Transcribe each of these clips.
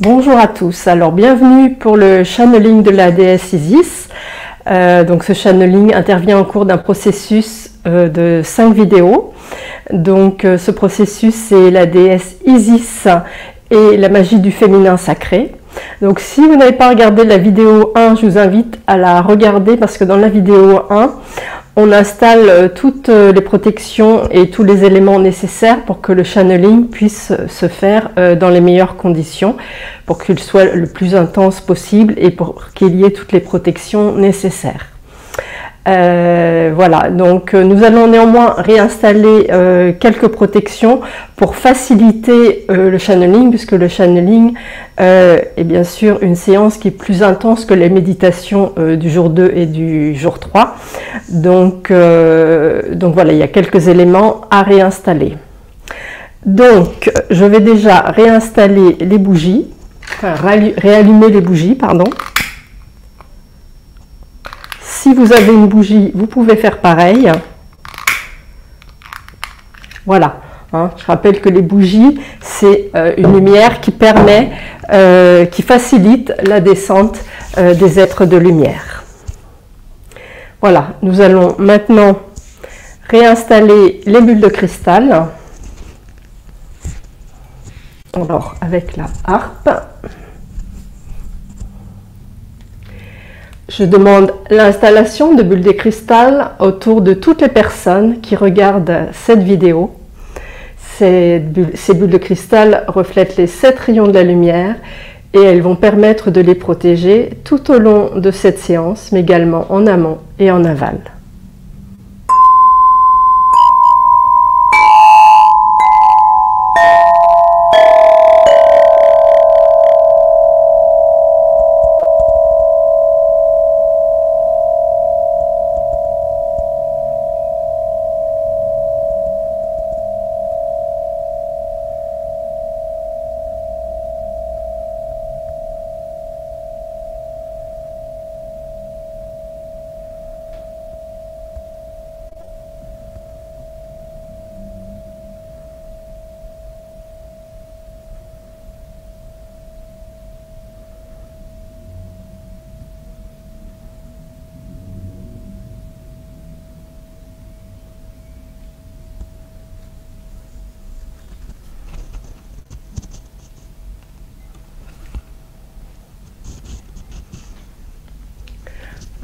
Bonjour à tous, alors bienvenue pour le channeling de la déesse Isis. Donc ce channeling intervient au cours d'un processus de 5 vidéos. Donc ce processus c'est la déesse Isis et la magie du féminin sacré. Donc si vous n'avez pas regardé la vidéo 1, je vous invite à la regarder parce que dans la vidéo 1, on installe toutes les protections et tous les éléments nécessaires pour que le channeling puisse se faire dans les meilleures conditions, pour qu'il soit le plus intense possible et pour qu'il y ait toutes les protections nécessaires. Voilà, donc nous allons néanmoins réinstaller quelques protections pour faciliter le channeling, puisque le channeling est bien sûr une séance qui est plus intense que les méditations du jour 2 et du jour 3. Donc voilà, il y a quelques éléments à réinstaller. Donc je vais déjà réinstaller les bougies, enfin réallumer les bougies, pardon. Si vous avez une bougie, vous pouvez faire pareil. Voilà. Je rappelle que les bougies, c'est une lumière qui permet, qui facilite la descente des êtres de lumière. Voilà. Nous allons maintenant réinstaller les bulles de cristal. Alors, avec la harpe. Je demande l'installation de bulles de cristal autour de toutes les personnes qui regardent cette vidéo. Ces bulles de cristal reflètent les 7 rayons de la lumière et elles vont permettre de les protéger tout au long de cette séance, mais également en amont et en aval.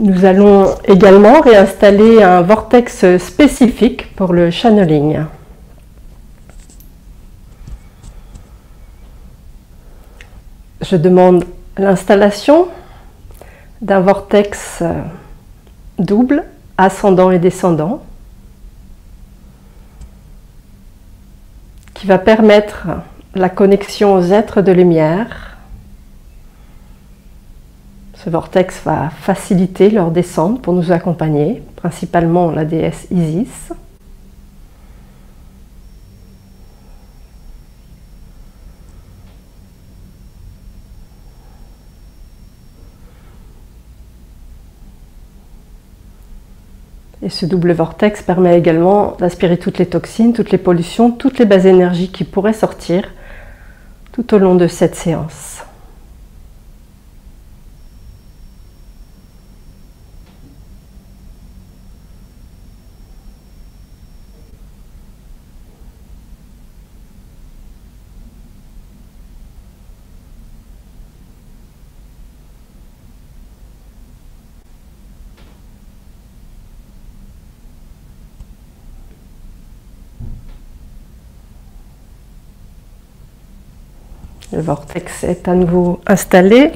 Nous allons également réinstaller un vortex spécifique pour le channeling. Je demande l'installation d'un vortex double, ascendant et descendant, qui va permettre la connexion aux êtres de lumière. Ce vortex va faciliter leur descente pour nous accompagner, principalement la déesse Isis. Et ce double vortex permet également d'aspirer toutes les toxines, toutes les pollutions, toutes les basses énergies qui pourraient sortir tout au long de cette séance. Le vortex est à nouveau installé.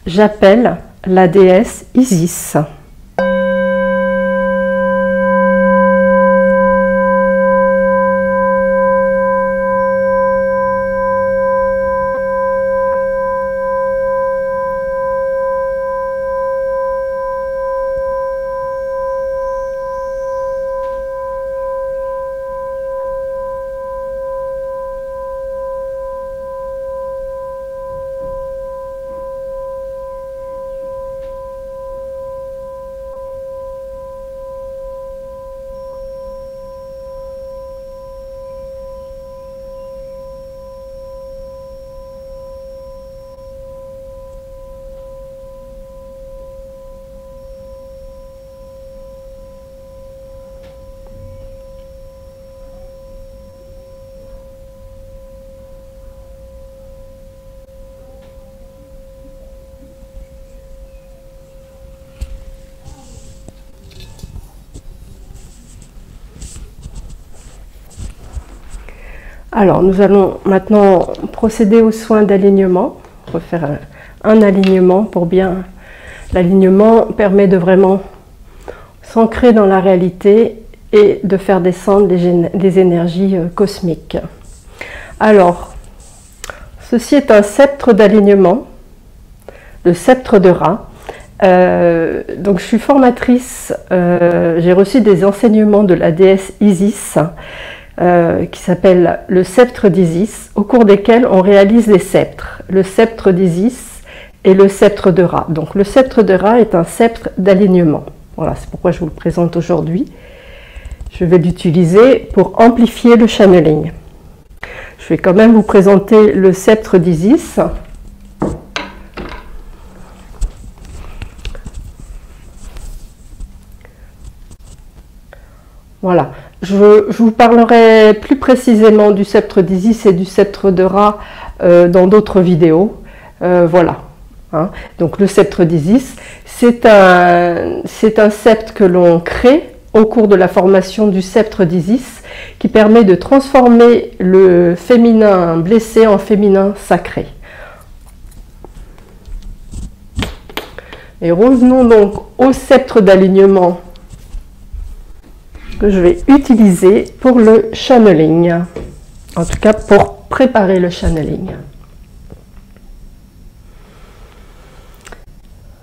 J'appelle la déesse Isis. Alors, nous allons maintenant procéder aux soins d'alignement. Refaire un alignement pour bien... L'alignement permet de vraiment s'ancrer dans la réalité et de faire descendre des énergies cosmiques. Alors, ceci est un sceptre d'alignement, le sceptre de Ra. Donc je suis formatrice, j'ai reçu des enseignements de la déesse Isis, qui s'appelle le sceptre d'Isis, au cours desquels on réalise les sceptres, le sceptre d'Isis et le sceptre de Ra. Donc le sceptre de Ra est un sceptre d'alignement. Voilà, c'est pourquoi je vous le présente aujourd'hui. Je vais l'utiliser pour amplifier le channeling. Je vais quand même vous présenter le sceptre d'Isis. Voilà, je vous parlerai plus précisément du sceptre d'Isis et du sceptre de Ra dans d'autres vidéos. Voilà. Hein. Donc le sceptre d'Isis, c'est un sceptre que l'on crée au cours de la formation du sceptre d'Isis, qui permet de transformer le féminin blessé en féminin sacré. Et revenons donc au sceptre d'alignement que je vais utiliser pour le channeling, en tout cas pour préparer le channeling.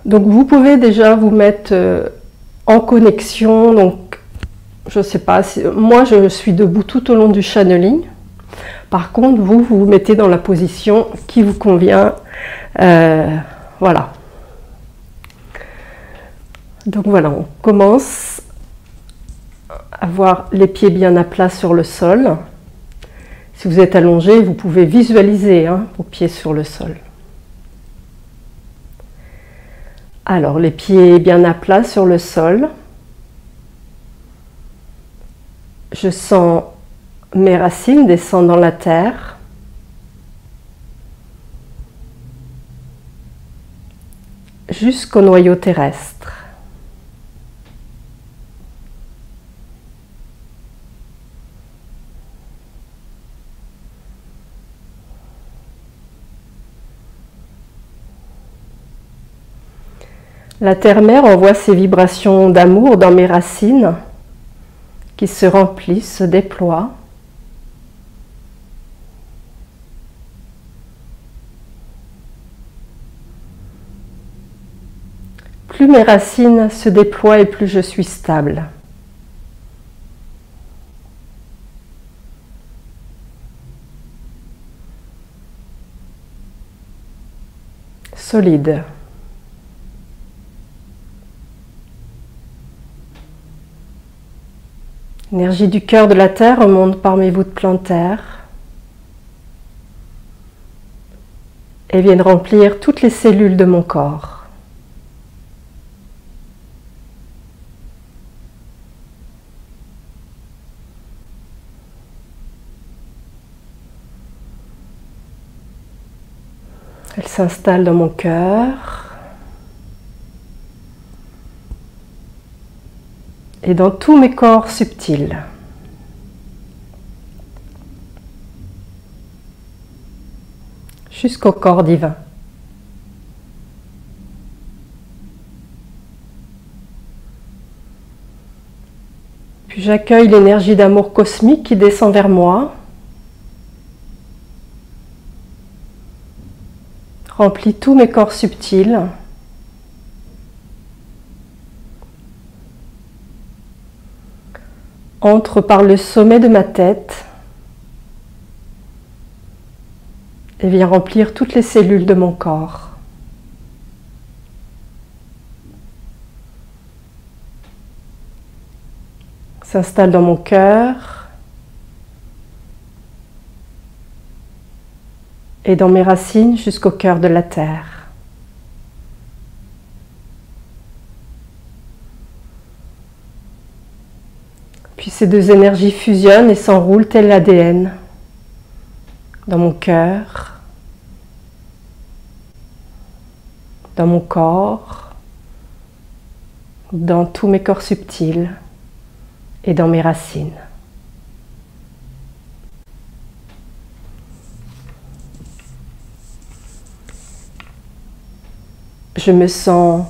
Donc vous pouvez déjà vous mettre en connexion, donc je ne sais pas, moi je suis debout tout au long du channeling. Par contre, vous vous mettez dans la position qui vous convient. Voilà. Donc voilà, on commence à avoir les pieds bien à plat sur le sol. Si vous êtes allongé, vous pouvez visualiser vos pieds sur le sol. Alors, les pieds bien à plat sur le sol. Je sens mes racines descendre dans la terre. Jusqu'au noyau terrestre. La terre-mère envoie ses vibrations d'amour dans mes racines qui se remplissent, se déploient. Plus mes racines se déploient et plus je suis stable. Solide. L'énergie du cœur de la terre remonte par mes voûtes plantaires et vient remplir toutes les cellules de mon corps. Elle s'installe dans mon cœur et dans tous mes corps subtils. Jusqu'au corps divin. Puis j'accueille l'énergie d'amour cosmique qui descend vers moi, remplit tous mes corps subtils, entre par le sommet de ma tête et vient remplir toutes les cellules de mon corps. S'installe dans mon cœur et dans mes racines jusqu'au cœur de la terre. Puis ces deux énergies fusionnent et s'enroulent tel l'ADN dans mon cœur, dans mon corps, dans tous mes corps subtils et dans mes racines. je me sens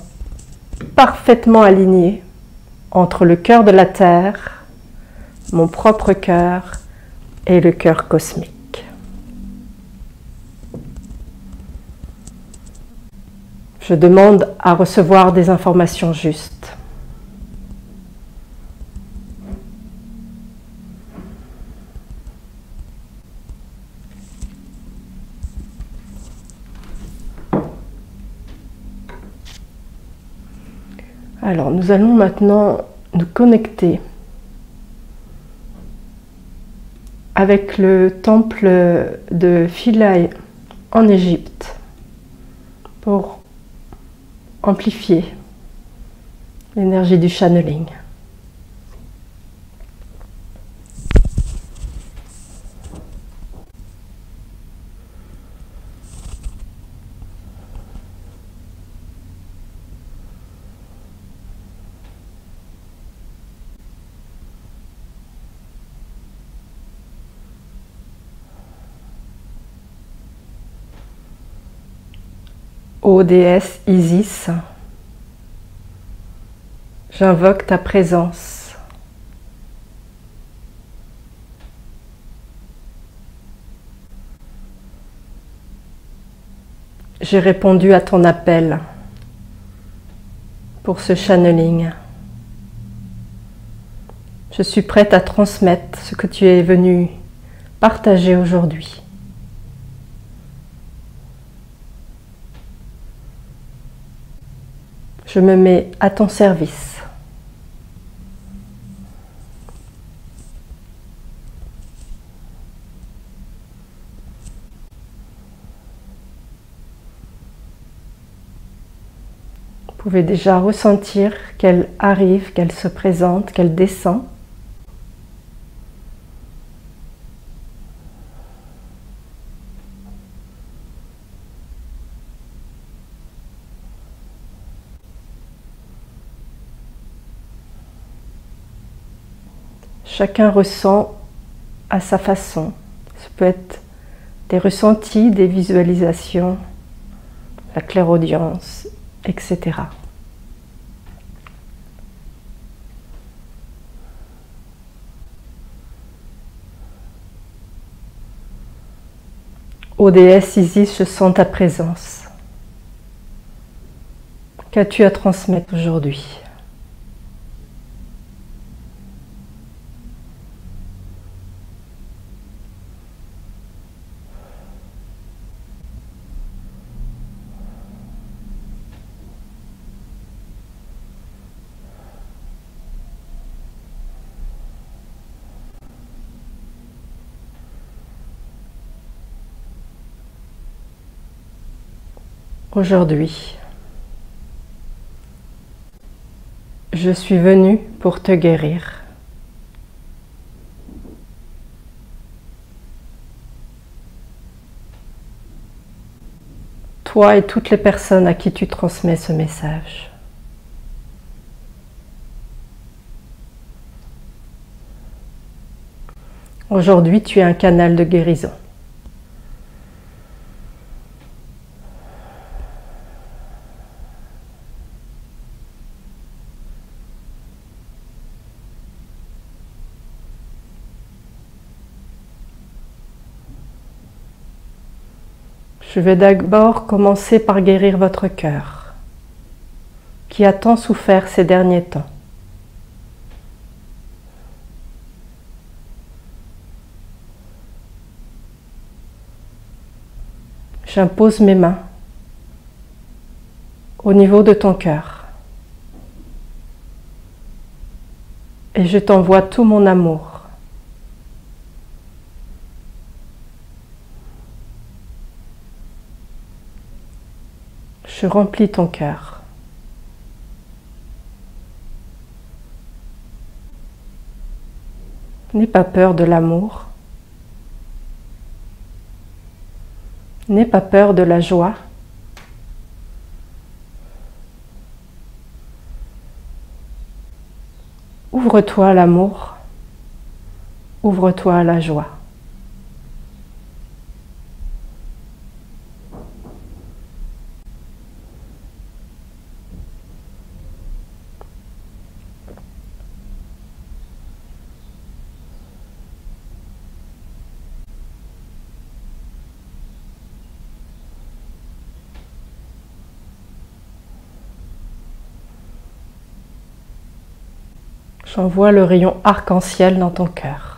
parfaitement alignée entre le cœur de la Terre, mon propre cœur et le cœur cosmique. Je demande à recevoir des informations justes. Alors, nous allons maintenant nous connecter avec le temple de Philae en Égypte pour amplifier l'énergie du channeling. Ô déesse Isis, j'invoque ta présence. J'ai répondu à ton appel pour ce channeling. Je suis prête à transmettre ce que tu es venu partager aujourd'hui. Je me mets à ton service. Vous pouvez déjà ressentir qu'elle arrive, qu'elle se présente, qu'elle descend. Chacun ressent à sa façon. Ça peut être des ressentis, des visualisations, la clairaudience, etc. Ô déesse Isis, je sens ta présence. Qu'as-tu à transmettre aujourd'hui ? Aujourd'hui, je suis venue pour te guérir. Toi et toutes les personnes à qui tu transmets ce message. Aujourd'hui, tu es un canal de guérison. Je vais d'abord commencer par guérir votre cœur, qui a tant souffert ces derniers temps. J'impose mes mains au niveau de ton cœur et je t'envoie tout mon amour. Je remplis ton cœur. N'aie pas peur de l'amour. N'aie pas peur de la joie. Ouvre-toi à l'amour. Ouvre-toi à la joie. J'envoie le rayon arc-en-ciel dans ton cœur.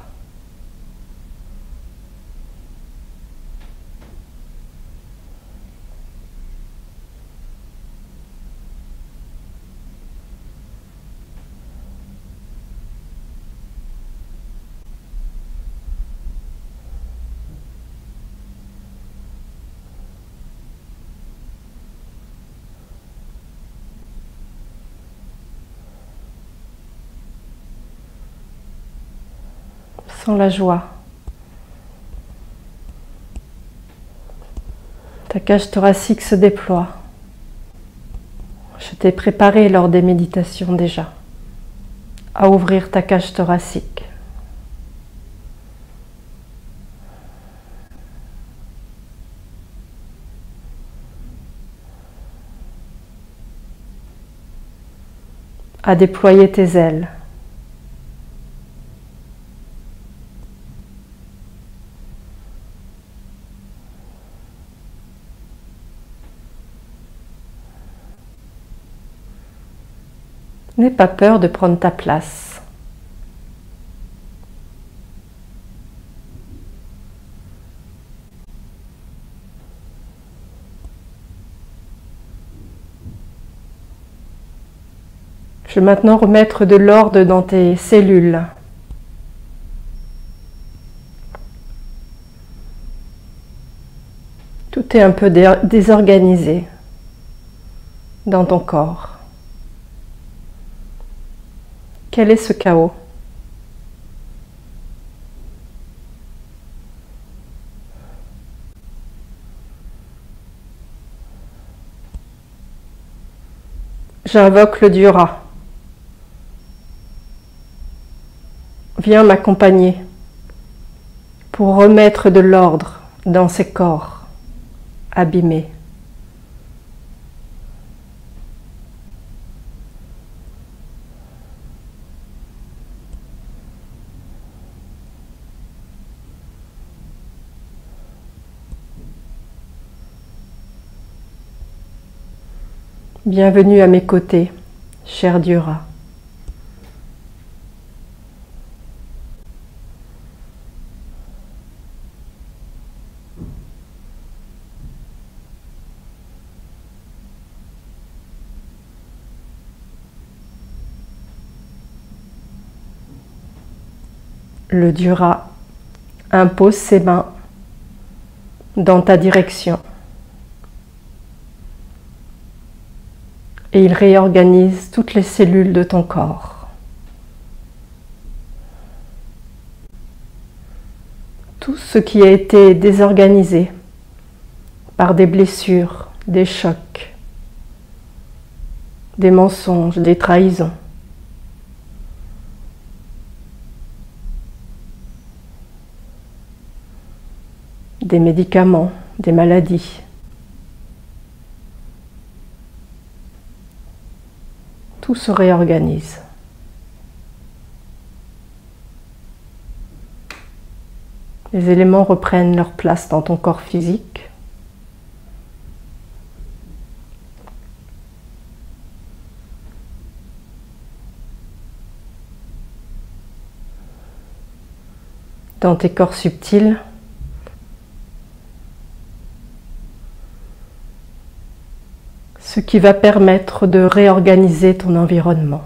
Sens la joie. Ta cage thoracique se déploie. Je t'ai préparé lors des méditations déjà à ouvrir ta cage thoracique. À déployer tes ailes. N'aie pas peur de prendre ta place. Je vais maintenant remettre de l'ordre dans tes cellules. Tout est un peu désorganisé dans ton corps. Quel est ce chaos? J'invoque le Dura. Viens m'accompagner pour remettre de l'ordre dans ces corps abîmés. Bienvenue à mes côtés, cher Dura. Le Dura impose ses mains dans ta direction et il réorganise toutes les cellules de ton corps. Tout ce qui a été désorganisé par des blessures, des chocs, des mensonges, des trahisons. Des médicaments, des maladies. Tout se réorganise. Les éléments reprennent leur place dans ton corps physique. Dans tes corps subtils. Ce qui va permettre de réorganiser ton environnement.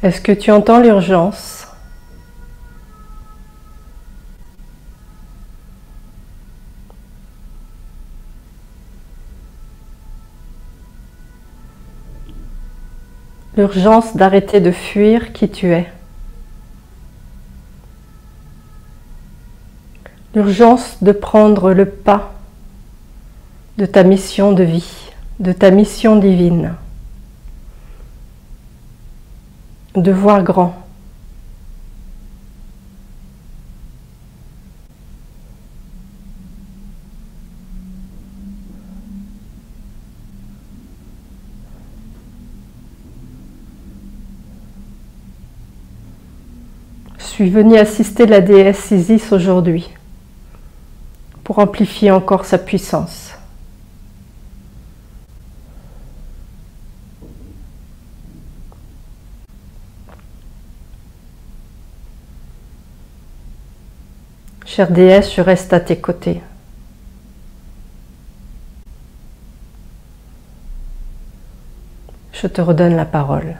Est-ce que tu entends l'urgence? l'urgence d'arrêter de fuir qui tu es. L'urgence de prendre le pas de ta mission de vie, de ta mission divine. De voir grand. Je suis venue assister la déesse Isis aujourd'hui pour amplifier encore sa puissance. Chère déesse, je reste à tes côtés. Je te redonne la parole.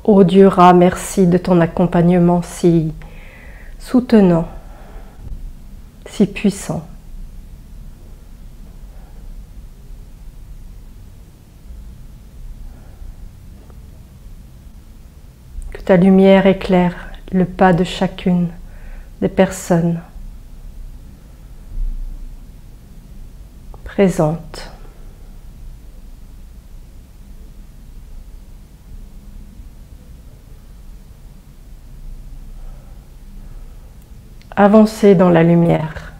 Ô Dieu Ra, merci de ton accompagnement si soutenant, si puissant. Que ta lumière éclaire le pas de chacune des personnes présentes. Avancez dans la lumière.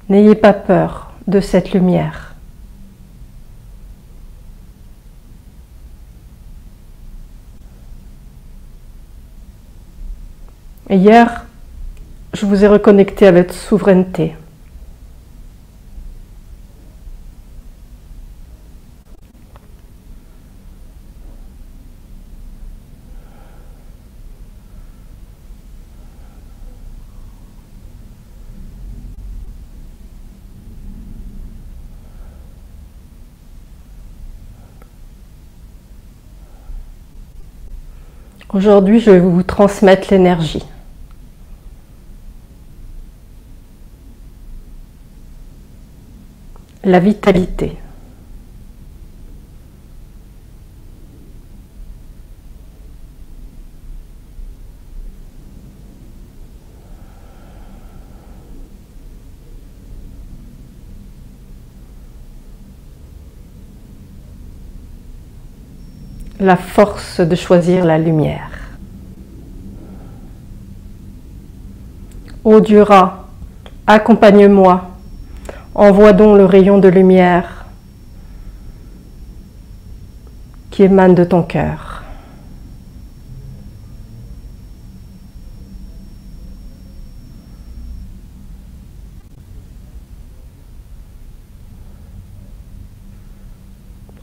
N'ayez pas peur de cette lumière. Hier, je vous ai reconnecté avec votre souveraineté. Aujourd'hui, je vais vous transmettre l'énergie. La vitalité. La force de choisir la lumière. Ô Dieu Ra, accompagne-moi, envoie donc le rayon de lumière qui émane de ton cœur.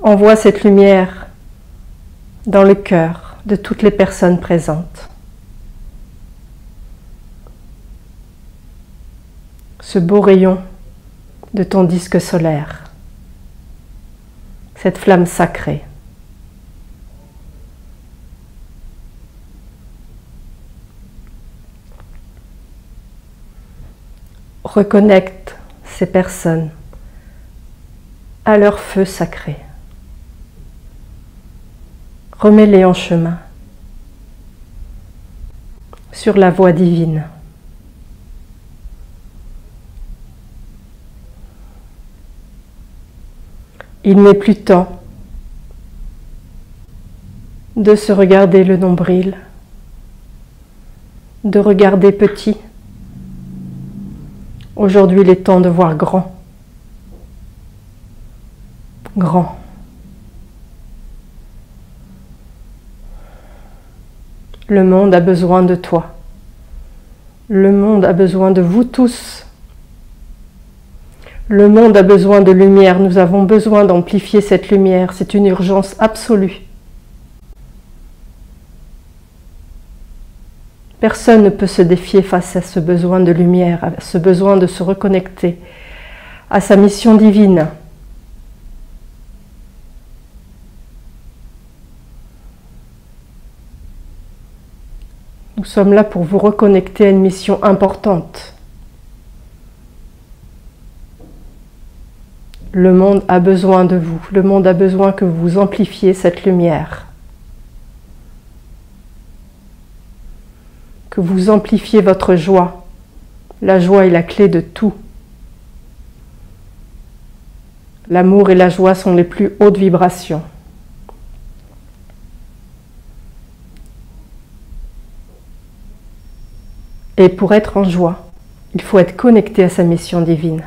Envoie cette lumière dans le cœur de toutes les personnes présentes. Ce beau rayon de ton disque solaire, cette flamme sacrée. Reconnecte ces personnes à leur feu sacré. Remets-les en chemin sur la voie divine. Il n'est plus temps de se regarder le nombril, de regarder petit. Aujourd'hui, il est temps de voir grand. Grand. Le monde a besoin de toi. Le monde a besoin de vous tous. Le monde a besoin de lumière. Nous avons besoin d'amplifier cette lumière. C'est une urgence absolue. Personne ne peut se défier face à ce besoin de lumière, à ce besoin de se reconnecter à sa mission divine. Nous sommes là pour vous reconnecter à une mission importante. Le monde a besoin de vous. Le monde a besoin que vous amplifiez cette lumière. Que vous amplifiez votre joie. La joie est la clé de tout. L'amour et la joie sont les plus hautes vibrations. Et pour être en joie, il faut être connecté à sa mission divine.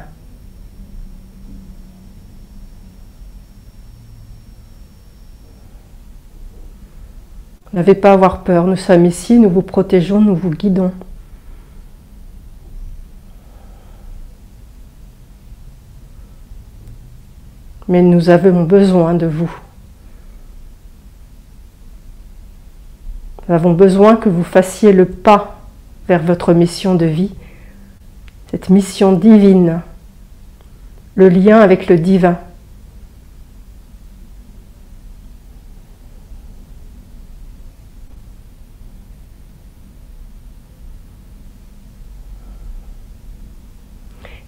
N'avez pas à avoir peur, nous sommes ici, nous vous protégeons, nous vous guidons. Mais nous avons besoin de vous. Nous avons besoin que vous fassiez le pas vers votre mission de vie, cette mission divine, le lien avec le divin.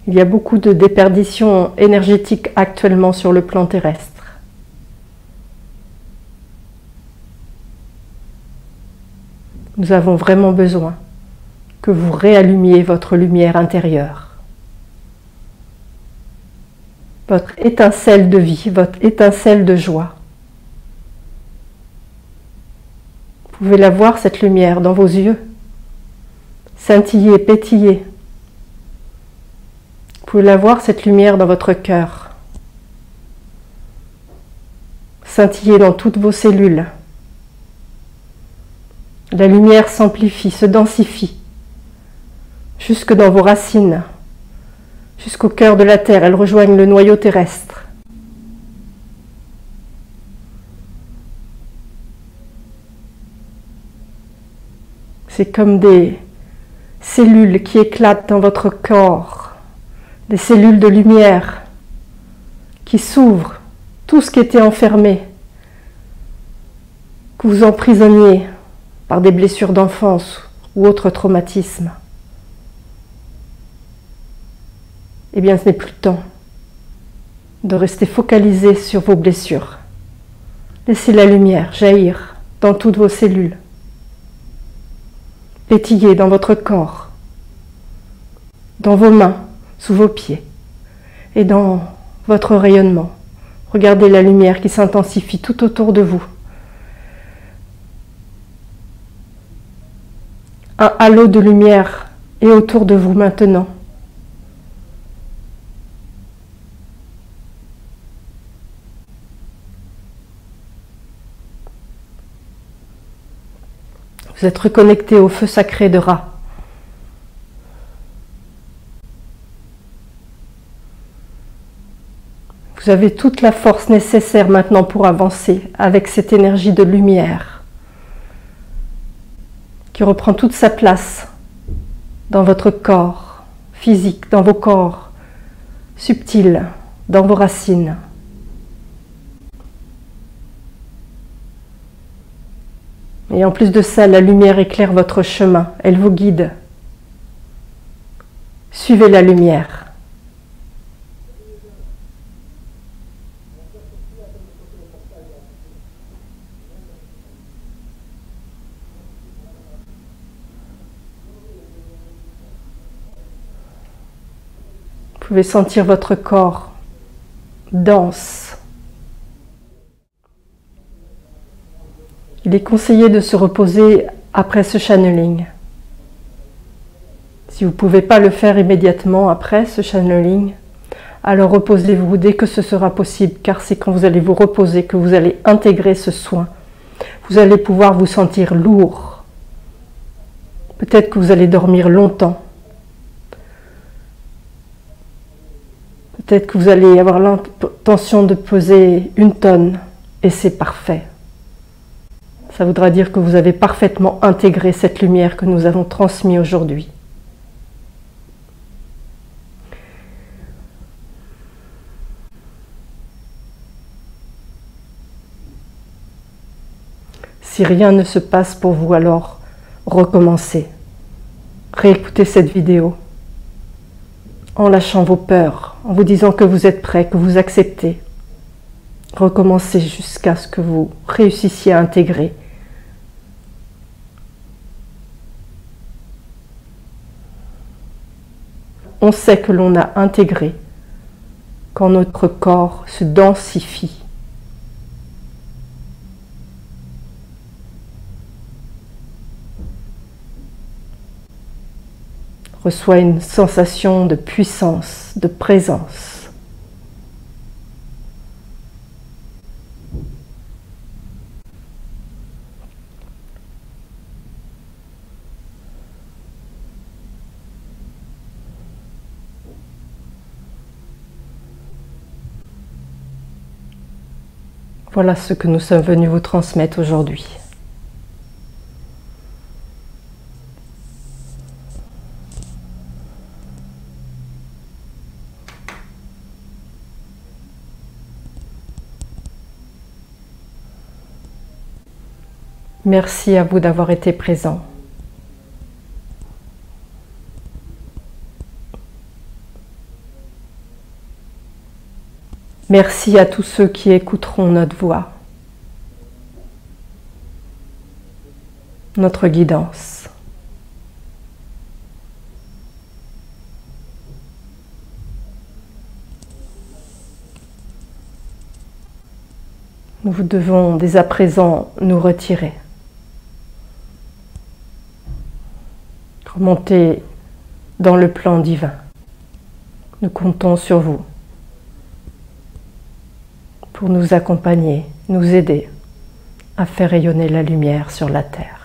Il y a beaucoup de déperditions énergétiques actuellement sur le plan terrestre. Nous avons vraiment besoin que vous réallumiez votre lumière intérieure. Votre étincelle de vie, votre étincelle de joie. Vous pouvez la voir, cette lumière, dans vos yeux. Scintiller, pétiller. Vous pouvez la voir, cette lumière, dans votre cœur. Scintiller dans toutes vos cellules. La lumière s'amplifie, se densifie, jusque dans vos racines, jusqu'au cœur de la terre. Elles rejoignent le noyau terrestre. C'est comme des cellules qui éclatent dans votre corps. Des cellules de lumière qui s'ouvrent, tout ce qui était enfermé, que vous emprisonniez par des blessures d'enfance ou autres traumatismes. Eh bien, ce n'est plus le temps de rester focalisé sur vos blessures. Laissez la lumière jaillir dans toutes vos cellules, pétiller dans votre corps, dans vos mains, sous vos pieds et dans votre rayonnement. Regardez la lumière qui s'intensifie tout autour de vous. Un halo de lumière est autour de vous maintenant. Vous êtes reconnecté au feu sacré de Ra. Vous avez toute la force nécessaire maintenant pour avancer avec cette énergie de lumière qui reprend toute sa place dans votre corps physique, dans vos corps subtils, dans vos racines. Et en plus de ça, la lumière éclaire votre chemin, elle vous guide. Suivez la lumière. Vous pouvez sentir votre corps dense. Il est conseillé de se reposer après ce channeling. Si vous ne pouvez pas le faire immédiatement après ce channeling, alors reposez-vous dès que ce sera possible, car c'est quand vous allez vous reposer que vous allez intégrer ce soin. Vous allez pouvoir vous sentir lourd. Peut-être que vous allez dormir longtemps. Peut-être que vous allez avoir l'intention de peser 1 tonne, et c'est parfait. Ça voudra dire que vous avez parfaitement intégré cette lumière que nous avons transmise aujourd'hui. Si rien ne se passe pour vous, alors recommencer. Réécoutez cette vidéo en lâchant vos peurs, en vous disant que vous êtes prêt, que vous acceptez. Recommencez jusqu'à ce que vous réussissiez à intégrer. On sait que l'on a intégré quand notre corps se densifie. Reçoit une sensation de puissance, de présence. Voilà ce que nous sommes venus vous transmettre aujourd'hui. Merci à vous d'avoir été présents. Merci à tous ceux qui écouteront notre voix, notre guidance. Nous devons dès à présent nous retirer. Remonter dans le plan divin. Nous comptons sur vous pour nous accompagner, nous aider à faire rayonner la lumière sur la terre.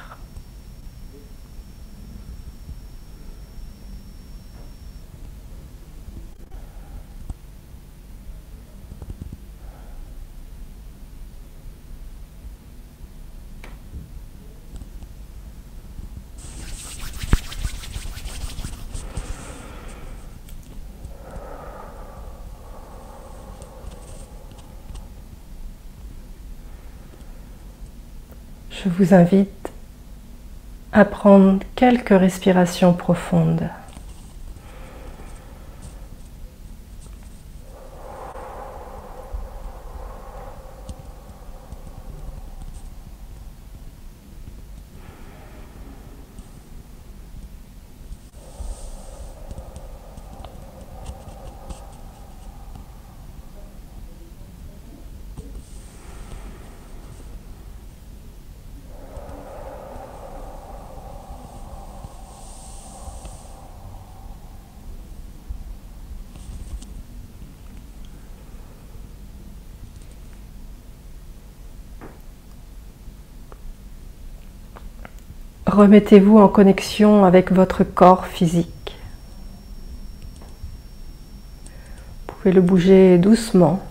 Je vous invite à prendre quelques respirations profondes. Remettez-vous en connexion avec votre corps physique. Vous pouvez le bouger doucement.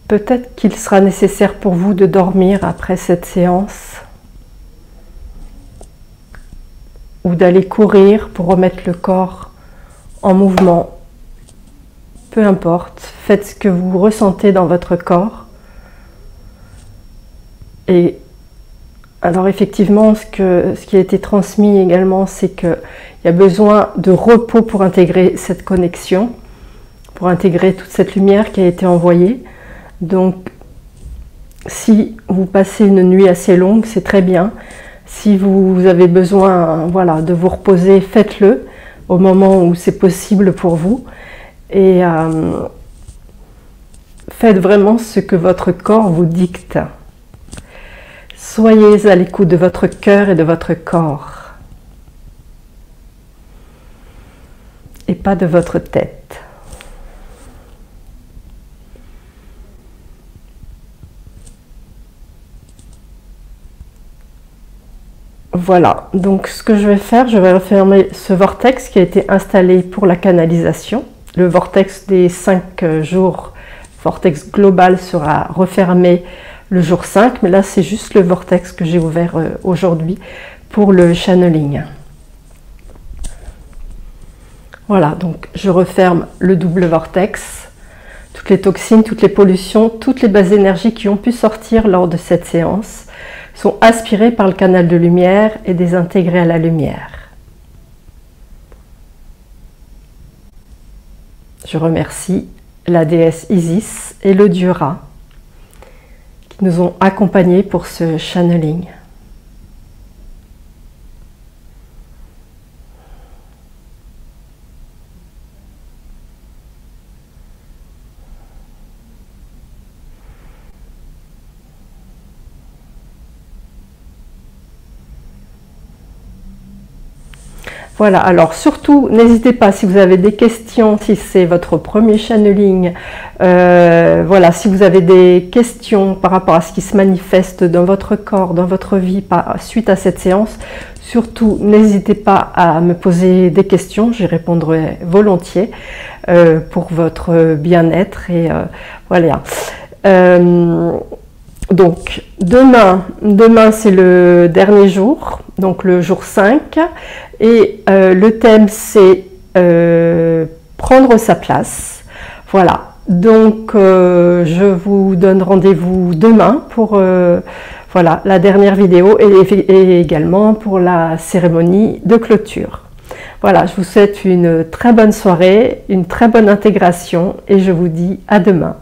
Peut-être qu'il sera nécessaire pour vous de dormir après cette séance ou d'aller courir pour remettre le corps en mouvement. Peu importe, faites ce que vous ressentez dans votre corps. Et alors effectivement, ce qui a été transmis également, c'est qu'il y a besoin de repos pour intégrer cette connexion, pour intégrer toute cette lumière qui a été envoyée. Donc, si vous passez une nuit assez longue, c'est très bien. Si vous avez besoin, voilà, de vous reposer, faites-le au moment où c'est possible pour vous. Et faites vraiment ce que votre corps vous dicte. Soyez à l'écoute de votre cœur et de votre corps. Et pas de votre tête. Voilà, donc ce que je vais faire, je vais refermer ce vortex qui a été installé pour la canalisation. Le vortex des 5 jours, vortex global, sera refermé le jour 5, mais là c'est juste le vortex que j'ai ouvert aujourd'hui pour le channeling. Voilà, donc je referme le double vortex. Toutes les toxines, toutes les pollutions, toutes les basses énergies qui ont pu sortir lors de cette séance sont aspirées par le canal de lumière et désintégrées à la lumière. Je remercie la déesse Isis et le dieu Ra qui nous ont accompagnés pour ce channeling. Voilà, alors surtout, n'hésitez pas si vous avez des questions, si c'est votre premier channeling, voilà, si vous avez des questions par rapport à ce qui se manifeste dans votre corps, dans votre vie suite à cette séance, surtout n'hésitez pas à me poser des questions, j'y répondrai volontiers pour votre bien-être et voilà. Donc demain c'est le dernier jour, donc le jour 5, et le thème c'est prendre sa place. Voilà, donc je vous donne rendez-vous demain pour voilà, la dernière vidéo et également pour la cérémonie de clôture. Voilà, je vous souhaite une très bonne soirée, une très bonne intégration et je vous dis à demain.